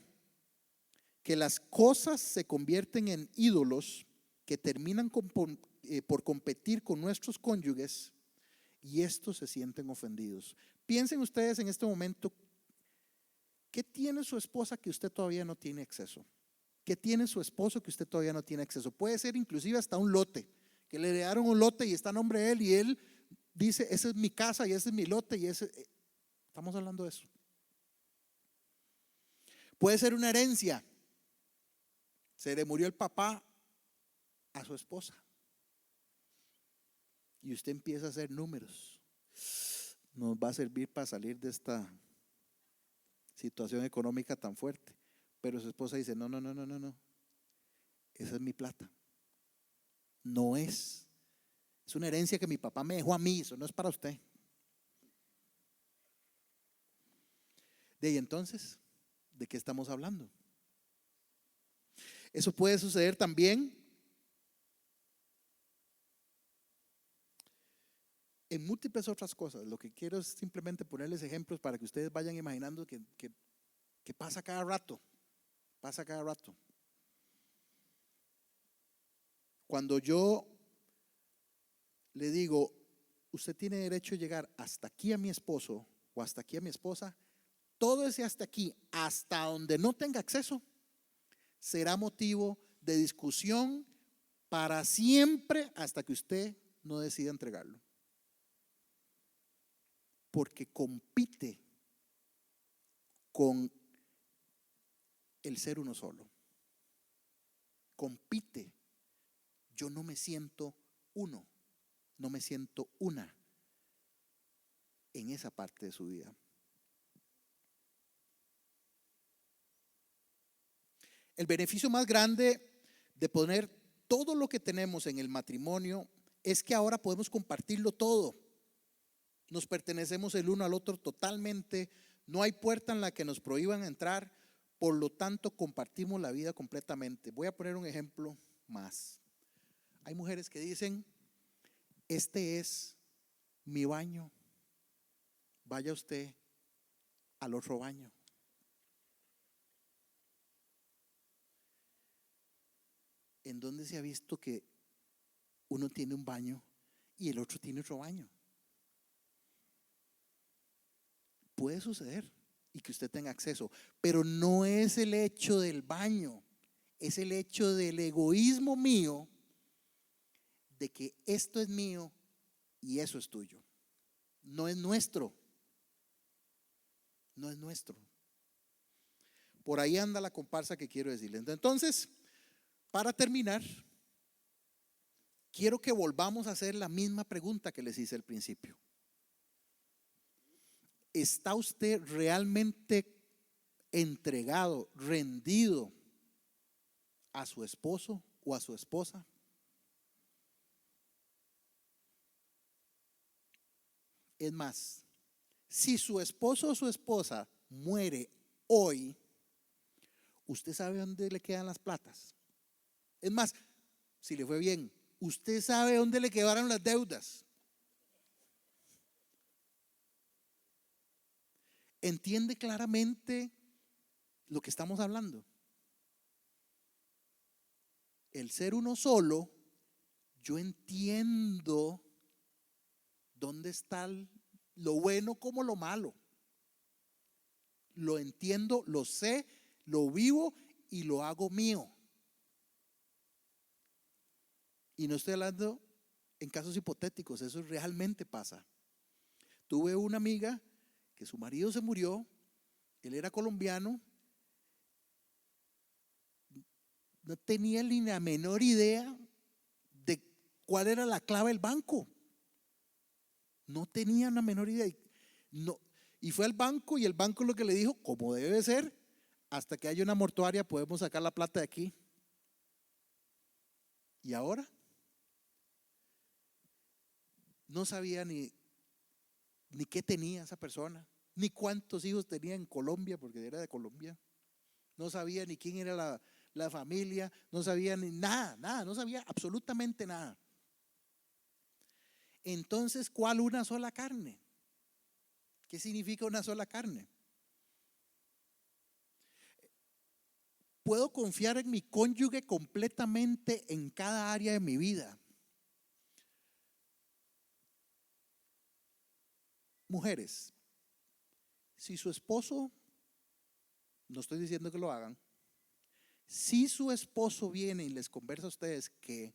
que las cosas se convierten en ídolos que terminan por competir con nuestros cónyuges, y estos se sienten ofendidos. Piensen ustedes en este momento, ¿qué tiene su esposa que usted todavía no tiene acceso? ¿Qué tiene su esposo que usted todavía no tiene acceso? Puede ser inclusive hasta un lote, que le heredaron un lote y está a nombre de él y él dice, esa es mi casa y ese es mi lote y ese, estamos hablando de eso. Puede ser una herencia, se le murió el papá a su esposa y usted empieza a hacer números. Nos va a servir para salir de esta situación económica tan fuerte. Pero su esposa dice, no, esa es mi plata. No es. Es una herencia que mi papá me dejó a mí, eso no es para usted. De ahí entonces, ¿de qué estamos hablando? Eso puede suceder también en múltiples otras cosas. Lo que quiero es simplemente ponerles ejemplos para que ustedes vayan imaginando que pasa cada rato. Pasa cada rato. Cuando yo le digo, usted tiene derecho a llegar hasta aquí a mi esposo o hasta aquí a mi esposa, todo ese hasta aquí, hasta donde no tenga acceso, será motivo de discusión para siempre hasta que usted no decida entregarlo. Porque compite con el ser uno solo. Compite. Yo no me siento uno, no me siento una en esa parte de su vida. El beneficio más grande de poner todo lo que tenemos en el matrimonio es que ahora podemos compartirlo todo. Nos pertenecemos el uno al otro totalmente. No hay puerta en la que nos prohíban entrar. Por lo tanto, compartimos la vida completamente. Voy a poner un ejemplo más. Hay mujeres que dicen, este es mi baño. Vaya usted al otro baño. ¿En dónde se ha visto que uno tiene un baño y el otro tiene otro baño? Puede suceder y que usted tenga acceso, pero no es el hecho del baño, es el hecho del egoísmo mío, de que esto es mío y eso es tuyo. no es nuestro. No es nuestro. Por ahí anda la comparsa que quiero decirles. Entonces, para terminar, quiero que volvamos a hacer la misma pregunta que les hice al principio. ¿Está usted realmente entregado, rendido a su esposo o a su esposa? Es más, si su esposo o su esposa muere hoy, ¿usted sabe dónde le quedan las platas? Es más, si le fue bien, ¿usted sabe dónde le quedaron las deudas? ¿Entiende claramente lo que estamos hablando? El ser uno solo, yo entiendo dónde está lo bueno como lo malo. Lo entiendo, lo sé, lo vivo y lo hago mío. Y no estoy hablando en casos hipotéticos, eso realmente pasa. Tuve una amiga que su marido se murió, él era colombiano, no tenía ni la menor idea de cuál era la clave del banco. No tenía la menor idea. No, y fue al banco y el banco lo que le dijo, como debe ser, hasta que haya una mortuaria podemos sacar la plata de aquí. ¿Y ahora? No sabía ni qué tenía esa persona, ni cuántos hijos tenía en Colombia, porque era de Colombia. No sabía ni quién era la familia, no sabía ni nada, no sabía absolutamente nada. Entonces, ¿cuál una sola carne? ¿Qué significa una sola carne? Puedo confiar en mi cónyuge completamente en cada área de mi vida. Mujeres, si su esposo, no estoy diciendo que lo hagan, si su esposo viene y les conversa a ustedes que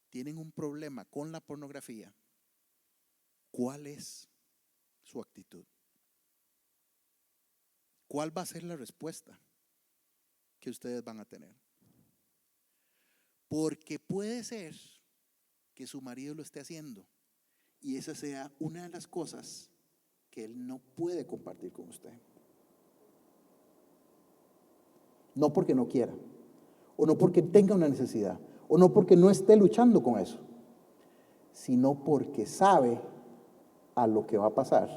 tienen un problema con la pornografía, ¿cuál es su actitud? ¿Cuál va a ser la respuesta que ustedes van a tener? Porque puede ser que su marido lo esté haciendo y esa sea una de las cosas que él no puede compartir con usted. No porque no quiera, o no porque tenga una necesidad, o no porque no esté luchando con eso, sino porque sabe a lo que va a pasar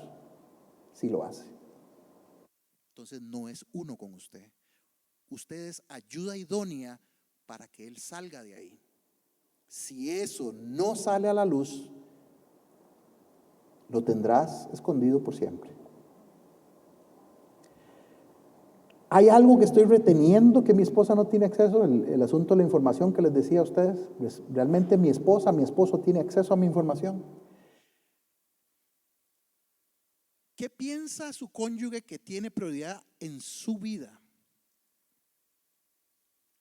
si lo hace. Entonces no es uno con usted. Usted es ayuda idónea para que él salga de ahí. Si eso no sale a la luz, lo tendrás escondido por siempre. ¿Hay algo que estoy reteniendo que mi esposa no tiene acceso? El asunto de la información que les decía a ustedes. Pues, ¿realmente mi esposo tiene acceso a mi información? ¿Qué piensa su cónyuge que tiene prioridad en su vida?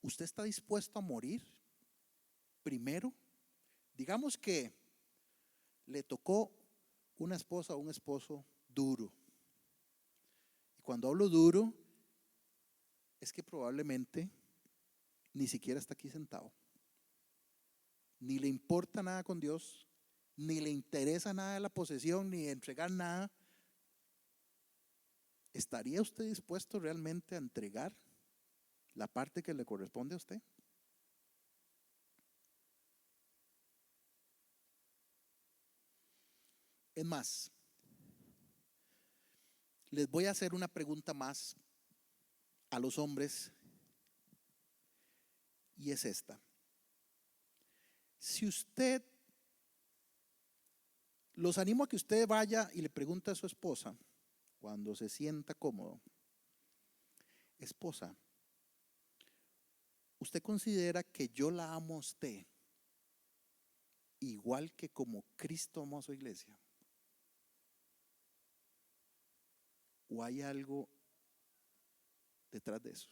¿Usted está dispuesto a morir primero? Digamos que le tocó una esposa o un esposo duro. Y cuando hablo duro, es que probablemente ni siquiera está aquí sentado. Ni le importa nada con Dios, ni le interesa nada de la posesión, ni de entregar nada. ¿Estaría usted dispuesto realmente a entregar la parte que le corresponde a usted? Es más, les voy a hacer una pregunta más a los hombres y es esta. Si usted, los animo a que usted vaya y le pregunte a su esposa, cuando se sienta cómodo, esposa, ¿usted considera que yo la amo a usted igual que como Cristo amó a su iglesia? ¿O hay algo detrás de eso?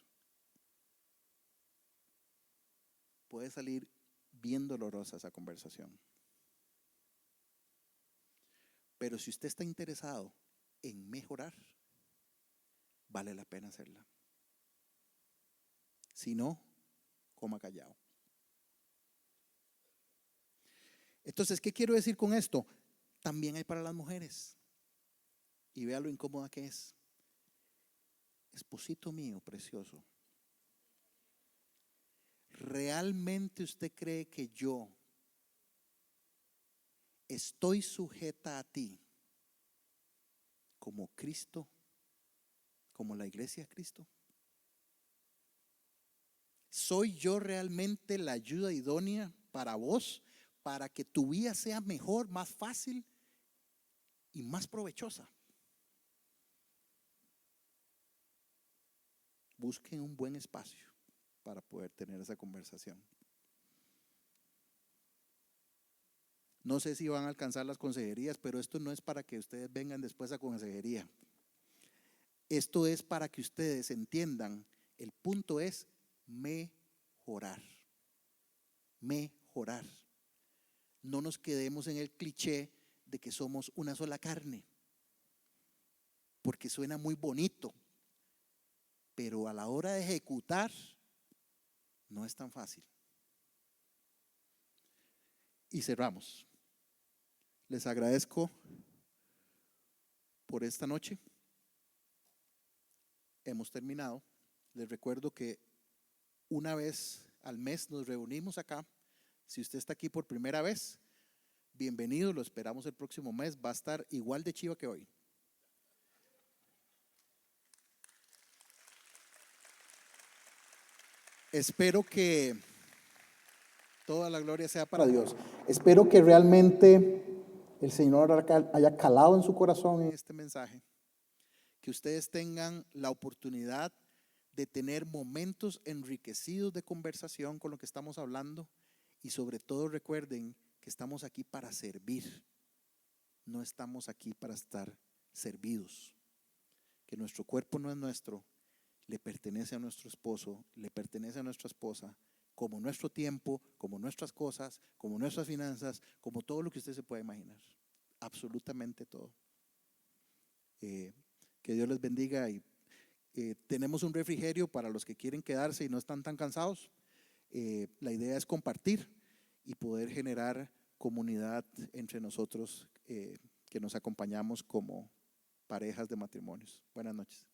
Puede salir bien dolorosa esa conversación. Pero si usted está interesado en mejorar, vale la pena hacerla. Si no, coma callado. Entonces, ¿qué quiero decir con esto? También hay para las mujeres. Y vea lo incómoda que es. Esposito mío, precioso. ¿Realmente usted cree que yo estoy sujeta a ti como Cristo, como la iglesia de Cristo? ¿Soy yo realmente la ayuda idónea para vos, para que tu vida sea mejor, más fácil y más provechosa? Busquen un buen espacio para poder tener esa conversación. No sé si van a alcanzar las consejerías, pero esto no es para que ustedes vengan después a consejería. Esto es para que ustedes entiendan, el punto es mejorar. Mejorar. No nos quedemos en el cliché de que somos una sola carne, porque suena muy bonito, pero a la hora de ejecutar no es tan fácil. Y cerramos. Les agradezco por esta noche. Hemos terminado. Les recuerdo que una vez al mes nos reunimos acá. Si usted está aquí por primera vez, bienvenido, lo esperamos el próximo mes. Va a estar igual de chiva que hoy. Espero que toda la gloria sea para Dios. Espero que realmente el Señor haya calado en su corazón en este mensaje. Que ustedes tengan la oportunidad de tener momentos enriquecidos de conversación con lo que estamos hablando. Y sobre todo recuerden que estamos aquí para servir. No estamos aquí para estar servidos. Que nuestro cuerpo no es nuestro, le pertenece a nuestro esposo, le pertenece a nuestra esposa, como nuestro tiempo, como nuestras cosas, como nuestras finanzas, como todo lo que usted se pueda imaginar. Absolutamente todo. Que Dios les bendiga y tenemos un refrigerio para los que quieren quedarse y no están tan cansados. La idea es compartir y poder generar comunidad entre nosotros que nos acompañamos como parejas de matrimonios. Buenas noches.